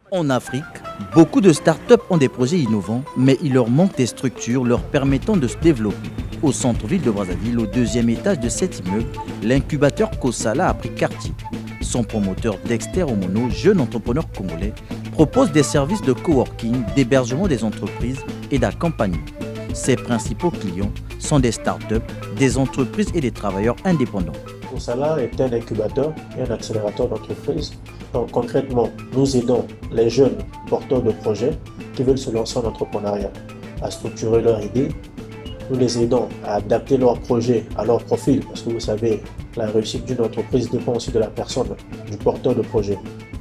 En Afrique, beaucoup de startups ont des projets innovants, mais il leur manque des structures leur permettant de se développer. Au centre-ville de Brazzaville, au deuxième étage de cet immeuble, l'incubateur Kosala a pris quartier. Son promoteur Dexter Omono, jeune entrepreneur congolais, propose des services de coworking, d'hébergement des entreprises et d'accompagnement. Ses principaux clients sont des startups, des entreprises et des travailleurs indépendants. Kosala est un incubateur et un accélérateur d'entreprises. Donc, concrètement, nous aidons les jeunes porteurs de projets qui veulent se lancer en entrepreneuriat à structurer leur idée. Nous les aidons à adapter leur projet à leur profil parce que vous savez, la réussite d'une entreprise dépend aussi de la personne, du porteur de projet.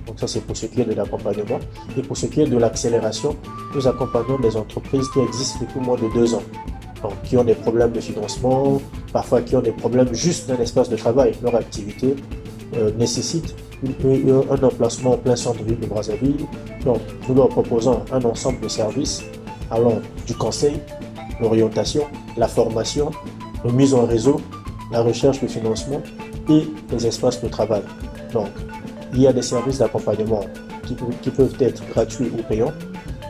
Donc ça, c'est pour ce qui est de l'accompagnement. Et pour ce qui est de l'accélération, nous accompagnons des entreprises qui existent depuis moins de 2 ans. Donc, qui ont des problèmes de financement, parfois qui ont des problèmes juste d'un espace de travail. Leur activité nécessite un emplacement en plein centre-ville de Brazzaville. Donc, nous leur proposons un ensemble de services allant du conseil, l'orientation, la formation, la mise en réseau, la recherche de financement et les espaces de travail. Donc, il y a des services d'accompagnement qui peuvent être gratuits ou payants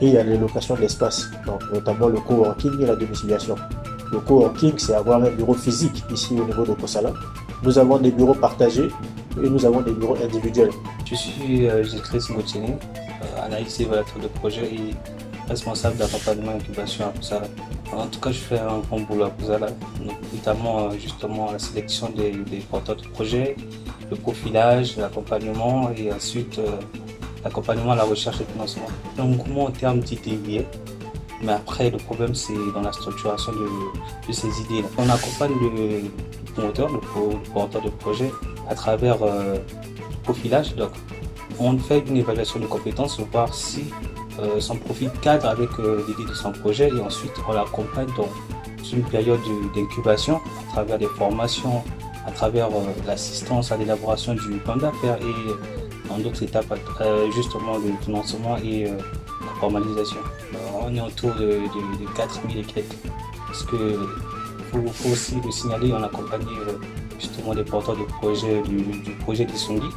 et il y a les locations d'espace, donc notamment le coworking et la domiciliation. Le coworking, c'est avoir un bureau physique ici au niveau de Kosala. Nous avons des bureaux partagés et nous avons des bureaux individuels. Je suis Gétrice Moutini, analyste et évaluateur de projet et responsable d'accompagnement et incubation à Kosala. En tout cas, je fais un bon boulot à Kosala, notamment justement la sélection des porteurs de projets, le profilage, l'accompagnement et ensuite l'accompagnement à la recherche et financement. Donc, moi, en termes d'idées, mais après, le problème, c'est dans la structuration de ces idées. On accompagne le promoteur, le porteur de projet à travers le profilage. Donc, on fait une évaluation de compétences pour voir si son profil cadre avec l'idée de son projet et ensuite on l'accompagne dans une période d'incubation à travers des formations, à travers l'assistance à l'élaboration du plan d'affaires et dans d'autres étapes justement le financement et la formalisation. On est autour de 4000 et quelques parce que faut aussi le signaler, on accompagne justement des porteurs de projets du projet d'Issongi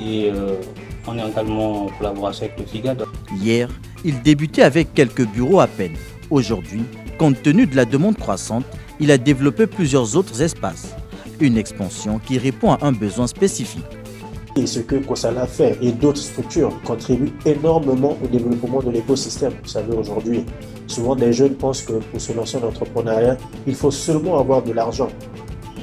et on est également en collaboration avec le FIGAD. Hier, il débutait avec quelques bureaux à peine. Aujourd'hui, compte tenu de la demande croissante, il a développé plusieurs autres espaces. Une expansion qui répond à un besoin spécifique. Et ce que Kosala fait et d'autres structures contribuent énormément au développement de l'écosystème. Vous savez, aujourd'hui, souvent des jeunes pensent que pour se lancer en entrepreneuriat, il faut seulement avoir de l'argent.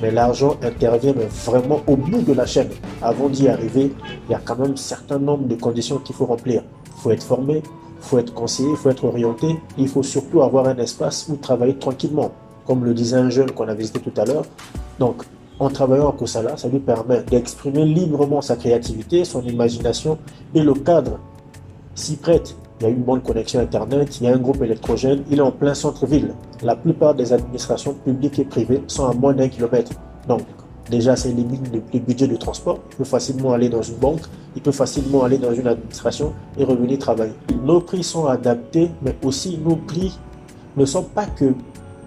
Mais l'argent intervient vraiment au bout de la chaîne. Avant d'y arriver, il y a quand même un certain nombre de conditions qu'il faut remplir. Il faut être formé, il faut être conseillé, il faut être orienté. Et il faut surtout avoir un espace où travailler tranquillement. Comme le disait un jeune qu'on a visité tout à l'heure. Donc, en travaillant à Kosala, ça lui permet d'exprimer librement sa créativité, son imagination et le cadre s'y prête. Il y a une bonne connexion Internet, il y a un groupe électrogène, il est en plein centre-ville. La plupart des administrations publiques et privées sont à moins d'1 kilomètre. Donc, déjà, ça élimine le budget de transport. Il peut facilement aller dans une banque, il peut facilement aller dans une administration et revenir travailler. Nos prix sont adaptés, mais aussi nos prix ne sont pas que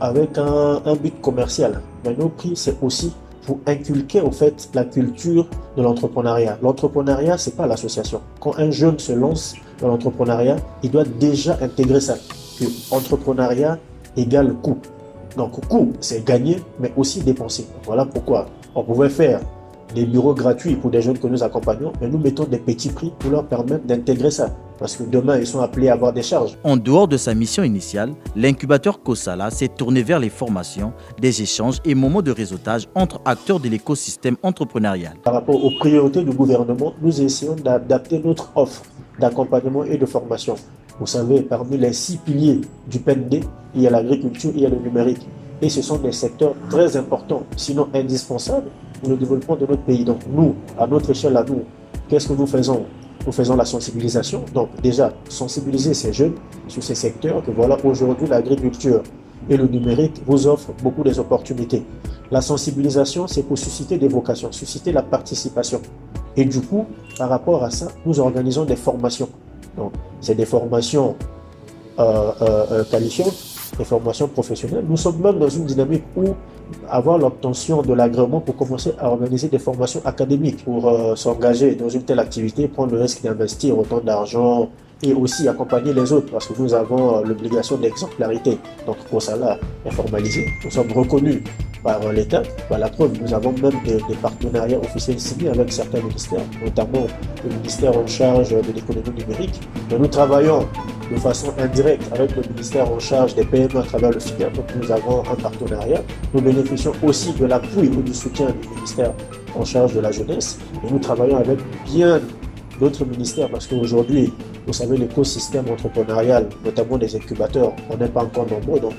avec un but commercial. Mais nos prix, c'est aussi pour inculquer en fait la culture de l'entrepreneuriat. L'entrepreneuriat, c'est pas l'association. Quand un jeune se lance dans l'entrepreneuriat, il doit déjà intégrer ça. Que entrepreneuriat égale coût. Donc coût, c'est gagner, mais aussi dépenser. Voilà pourquoi on pouvait faire des bureaux gratuits pour des jeunes que nous accompagnons, mais nous mettons des petits prix pour leur permettre d'intégrer ça. Parce que demain, ils sont appelés à avoir des charges. En dehors de sa mission initiale, l'incubateur Kosala s'est tourné vers les formations, des échanges et moments de réseautage entre acteurs de l'écosystème entrepreneurial. Par rapport aux priorités du gouvernement, nous essayons d'adapter notre offre d'accompagnement et de formation. Vous savez, parmi les 6 piliers du PND, il y a l'agriculture, il y a le numérique. Et ce sont des secteurs très importants, sinon indispensables pour le développement de notre pays. Donc nous, à notre échelle, à nous, qu'est-ce que nous faisons? Nous faisons la sensibilisation. Donc déjà, sensibiliser ces jeunes sur ces secteurs que voilà, aujourd'hui, l'agriculture et le numérique vous offrent beaucoup des opportunités. La sensibilisation, c'est pour susciter des vocations, susciter la participation. Et du coup, par rapport à ça, nous organisons des formations. Donc, c'est des formations qualifiantes des formations professionnelles. Nous sommes même dans une dynamique où avoir l'obtention de l'agrément pour commencer à organiser des formations académiques, pour s'engager dans une telle activité, prendre le risque d'investir autant d'argent et aussi accompagner les autres parce que nous avons l'obligation d'exemplarité. Donc COSALA est formalisé, nous sommes reconnus par l'État. La preuve, nous avons même des partenariats officiels signés avec certains ministères, notamment le ministère en charge de l'économie numérique. Mais nous travaillons de façon indirecte avec le ministère en charge des PME à travers le FIDA. Donc nous avons un partenariat. Nous bénéficions aussi de l'appui ou du soutien du ministère en charge de la jeunesse. Et nous travaillons avec bien d'autres ministères parce qu'aujourd'hui, vous savez, l'écosystème entrepreneurial, notamment des incubateurs, on n'est pas encore nombreux. Donc,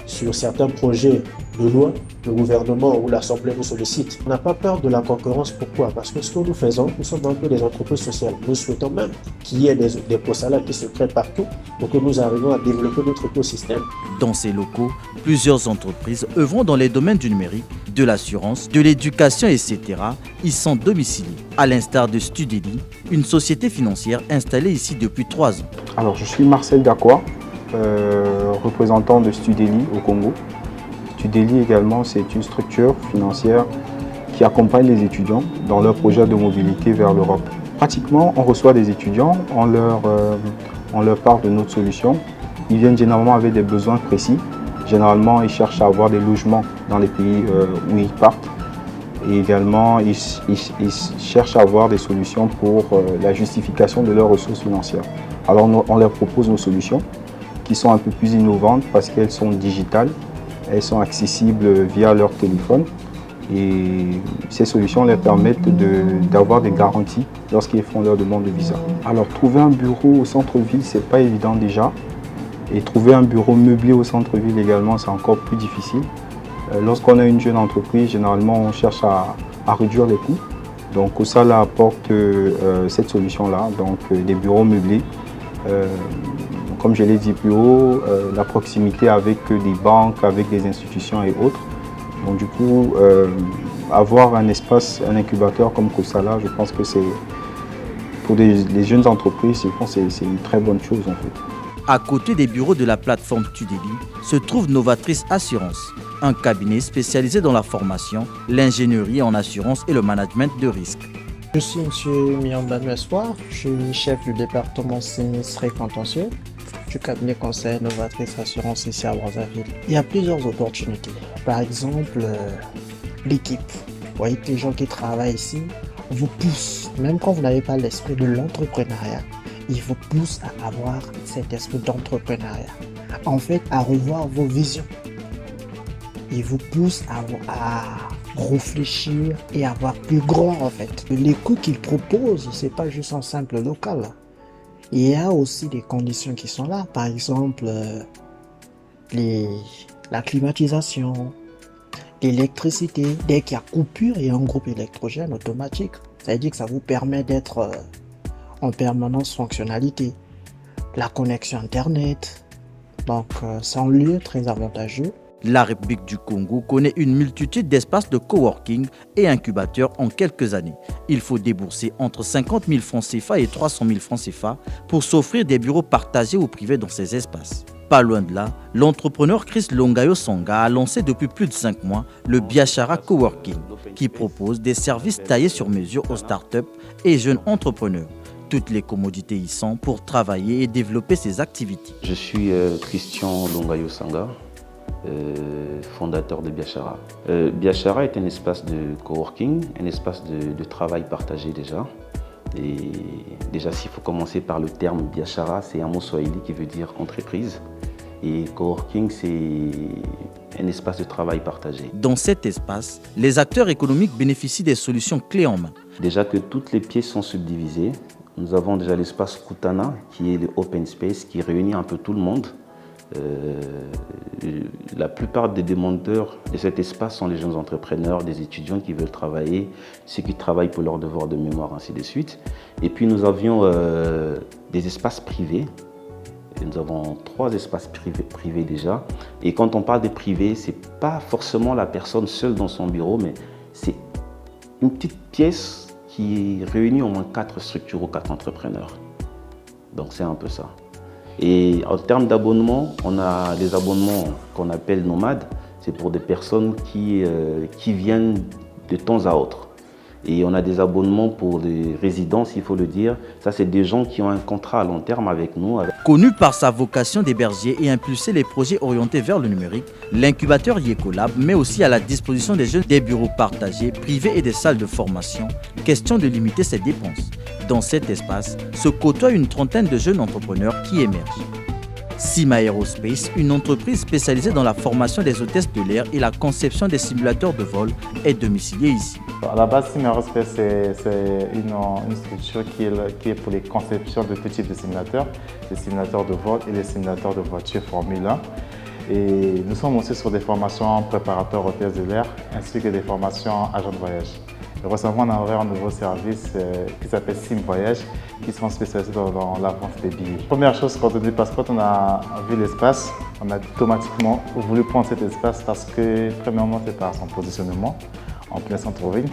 sur certains projets de loi, le gouvernement ou l'Assemblée nous sollicite. On n'a pas peur de la concurrence. Pourquoi? Parce que ce que nous faisons, nous sommes un peu des entreprises sociales. Nous souhaitons même qu'il y ait des COSALA qui se créent partout pour que nous arrivions à développer notre écosystème. Dans ces locaux, plusieurs entreprises œuvrant dans les domaines du numérique, de l'assurance, de l'éducation, etc. y sont domiciliées, à l'instar de Studeli, une société financière installée ici depuis 3 ans. Alors, je suis Marcel Dacroix, représentant de Studeli au Congo. Studeli également, c'est une structure financière qui accompagne les étudiants dans leur projet de mobilité vers l'Europe. Pratiquement, on reçoit des étudiants, on leur parle de notre solution. Ils viennent généralement avec des besoins précis. Généralement, ils cherchent à avoir des logements dans les pays où ils partent. Et également, ils cherchent à avoir des solutions pour la justification de leurs ressources financières. Alors, on leur propose nos solutions qui sont un peu plus innovantes parce qu'elles sont digitales, elles sont accessibles via leur téléphone. Et ces solutions leur permettent d'avoir des garanties lorsqu'ils font leur demande de visa. Alors, trouver un bureau au centre-ville, ce n'est pas évident déjà. Et trouver un bureau meublé au centre-ville également, c'est encore plus difficile. Lorsqu'on a une jeune entreprise, généralement, on cherche à réduire les coûts. Donc, COSALA apporte cette solution-là, donc des bureaux meublés. Comme je l'ai dit plus haut, la proximité avec des banques, avec des institutions et autres. Donc, du coup, avoir un espace, un incubateur comme COSALA, je pense que c'est pour les jeunes entreprises, c'est une très bonne chose en fait. À côté des bureaux de la plateforme Studeli se trouve Novatrice Assurance, un cabinet spécialisé dans la formation, l'ingénierie en assurance et le management de risque. Je suis M. Miambanu Espoir, je suis chef du département sinistre et contentieux du cabinet conseil Novatrice Assurance ici à Brazzaville. Il y a plusieurs opportunités. Par exemple, l'équipe. Vous voyez que les gens qui travaillent ici vous poussent, même quand vous n'avez pas l'esprit de l'entrepreneuriat, ils vous poussent à avoir cet esprit d'entrepreneuriat. En fait, à revoir vos visions. Ils vous poussent à réfléchir et à voir plus grand en fait. Les coûts qu'ils proposent, c'est pas juste un simple local. Il y a aussi des conditions qui sont là. Par exemple, la climatisation, l'électricité. Dès qu'il y a coupure, il y a un groupe électrogène automatique. Ça veut dire que ça vous permet d'être en permanence fonctionnalité. La connexion Internet. Donc, c'est un lieu très avantageux. La République du Congo connaît une multitude d'espaces de coworking et incubateurs en quelques années. Il faut débourser entre 50 000 francs CFA et 300 000 francs CFA pour s'offrir des bureaux partagés ou privés dans ces espaces. Pas loin de là, l'entrepreneur Chris Longayo Sanga a lancé depuis plus de 5 mois le Biachara Coworking, qui propose des services taillés sur mesure aux startups et jeunes entrepreneurs. Toutes les commodités y sont pour travailler et développer ses activités. Je suis Christian Longayo Sanga, fondateur de Biachara. Biachara est un espace de coworking, un espace de travail partagé déjà. Et déjà, s'il faut commencer par le terme Biachara, c'est un mot swahili qui veut dire entreprise. Et coworking, c'est un espace de travail partagé. Dans cet espace, les acteurs économiques bénéficient des solutions clés en main. Déjà que toutes les pièces sont subdivisées, nous avons déjà l'espace Kutana, qui est le open space, qui réunit un peu tout le monde. La plupart des demandeurs de cet espace sont les jeunes entrepreneurs, des étudiants qui veulent travailler, ceux qui travaillent pour leur devoir de mémoire, ainsi de suite. Et puis nous avions des espaces privés. Et nous avons 3 espaces privés déjà. Et quand on parle de privé, ce n'est pas forcément la personne seule dans son bureau, mais c'est une petite pièce qui réunit au moins 4 structures ou 4 entrepreneurs. Donc c'est un peu ça. Et en termes d'abonnement, on a des abonnements qu'on appelle nomades. C'est pour des personnes qui viennent de temps à autre. Et on a des abonnements pour des résidences, il faut le dire. Ça, c'est des gens qui ont un contrat à long terme avec nous. Connu par sa vocation d'héberger et impulser les projets orientés vers le numérique, l'incubateur Yekolab met aussi à la disposition des jeunes des bureaux partagés, privés et des salles de formation. Question de limiter ses dépenses. Dans cet espace se côtoient une trentaine de jeunes entrepreneurs qui émergent. Cima Aerospace, une entreprise spécialisée dans la formation des hôtesses de l'air et la conception des simulateurs de vol, est domiciliée ici. À la base, Cima Aerospace, c'est une structure qui est pour les conceptions de tout type de simulateurs, les simulateurs de vol et les simulateurs de voiture Formule 1. Et nous sommes aussi sur des formations préparateurs hôtesses de l'air ainsi que des formations agents de voyage. Et récemment, on a ouvert un nouveau service qui s'appelle Sim Voyage, qui sont spécialisés dans la vente des billets. Première chose, quand on dit passeport, on a vu l'espace. On a automatiquement voulu prendre cet espace parce que, premièrement, c'est par son positionnement en plein centre-ville.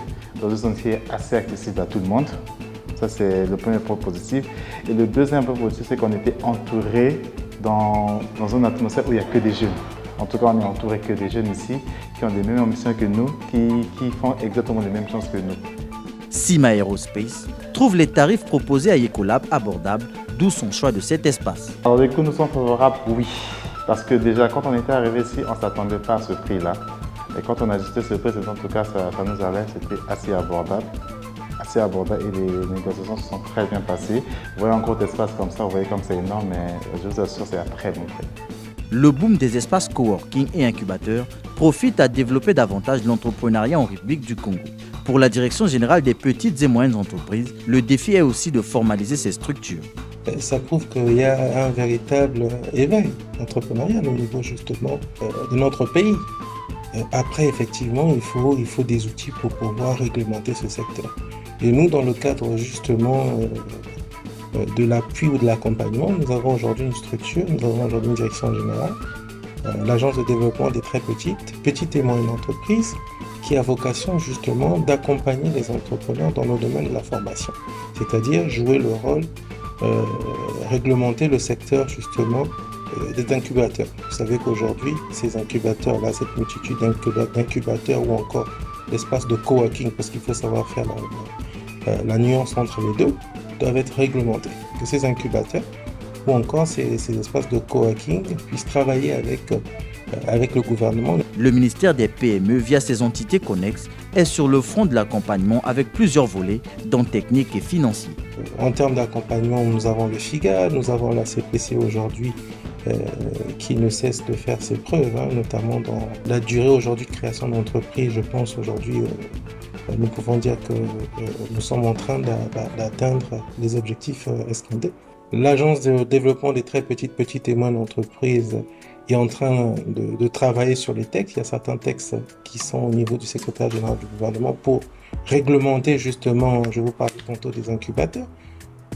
Dans une zone qui est assez accessible à tout le monde. Ça, c'est le premier point positif. Et le deuxième point positif, c'est qu'on était entouré dans une atmosphère où il n'y a que des jeunes. En tout cas, on est entouré que des jeunes ici qui ont les mêmes ambitions que nous, qui font exactement les mêmes choses que nous. Cima Aerospace trouve les tarifs proposés à Yekolab abordables, d'où son choix de cet espace. Alors, les coûts nous sont favorables, oui. Parce que déjà, quand on était arrivé ici, on ne s'attendait pas à ce prix-là. Et quand on a ajusté ce prix, en tout cas, ça nous allait, c'était assez abordable. Et les négociations se sont très bien passées. Vous voyez un gros espace comme ça, vous voyez comme c'est énorme, mais je vous assure, c'est à très bon prix. Le boom des espaces coworking et incubateurs profite à développer davantage l'entrepreneuriat en République du Congo. Pour la Direction générale des petites et moyennes entreprises, le défi est aussi de formaliser ces structures. Ça prouve qu'il y a un véritable éveil entrepreneurial au niveau justement de notre pays. Après, effectivement, il faut des outils pour pouvoir réglementer ce secteur. Et nous, dans le cadre justement de l'appui ou de l'accompagnement, nous avons aujourd'hui une structure, nous avons aujourd'hui une direction générale, l'agence de développement des très petites et moyennes entreprises, qui a vocation justement d'accompagner les entrepreneurs dans le domaine de la formation, c'est-à-dire jouer le rôle, réglementer le secteur justement des incubateurs. Vous savez qu'aujourd'hui, ces incubateurs-là, cette multitude d'incubateurs ou encore l'espace de coworking, parce qu'il faut savoir faire la nuance entre les deux, doivent être réglementés. Que ces incubateurs ou encore ces espaces de coworking puissent travailler avec le gouvernement. Le ministère des PME, via ses entités connexes, est sur le front de l'accompagnement avec plusieurs volets, dont techniques et financiers. En termes d'accompagnement, nous avons le FIGA, nous avons la CPC aujourd'hui qui ne cesse de faire ses preuves, notamment dans la durée aujourd'hui de création d'entreprise. Je pense aujourd'hui, nous pouvons dire que nous sommes en train d'atteindre les objectifs escomptés. L'agence de développement des très petites et moyennes entreprises est en train de travailler sur les textes. Il y a certains textes qui sont au niveau du secrétaire général du gouvernement pour réglementer justement, je vous parlais tantôt des incubateurs.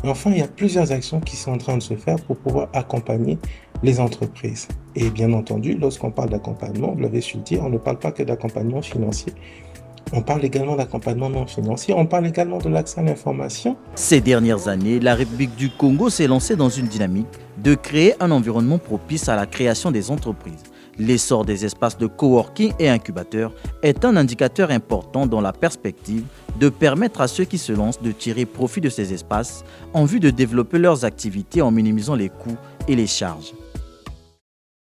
Et enfin, il y a plusieurs actions qui sont en train de se faire pour pouvoir accompagner les entreprises. Et bien entendu, lorsqu'on parle d'accompagnement, vous l'avez su le dire, on ne parle pas que d'accompagnement financier. On parle également d'accompagnement non financier, on parle également de l'accès à l'information. Ces dernières années, la République du Congo s'est lancée dans une dynamique de créer un environnement propice à la création des entreprises. L'essor des espaces de coworking et incubateurs est un indicateur important dans la perspective de permettre à ceux qui se lancent de tirer profit de ces espaces en vue de développer leurs activités en minimisant les coûts et les charges.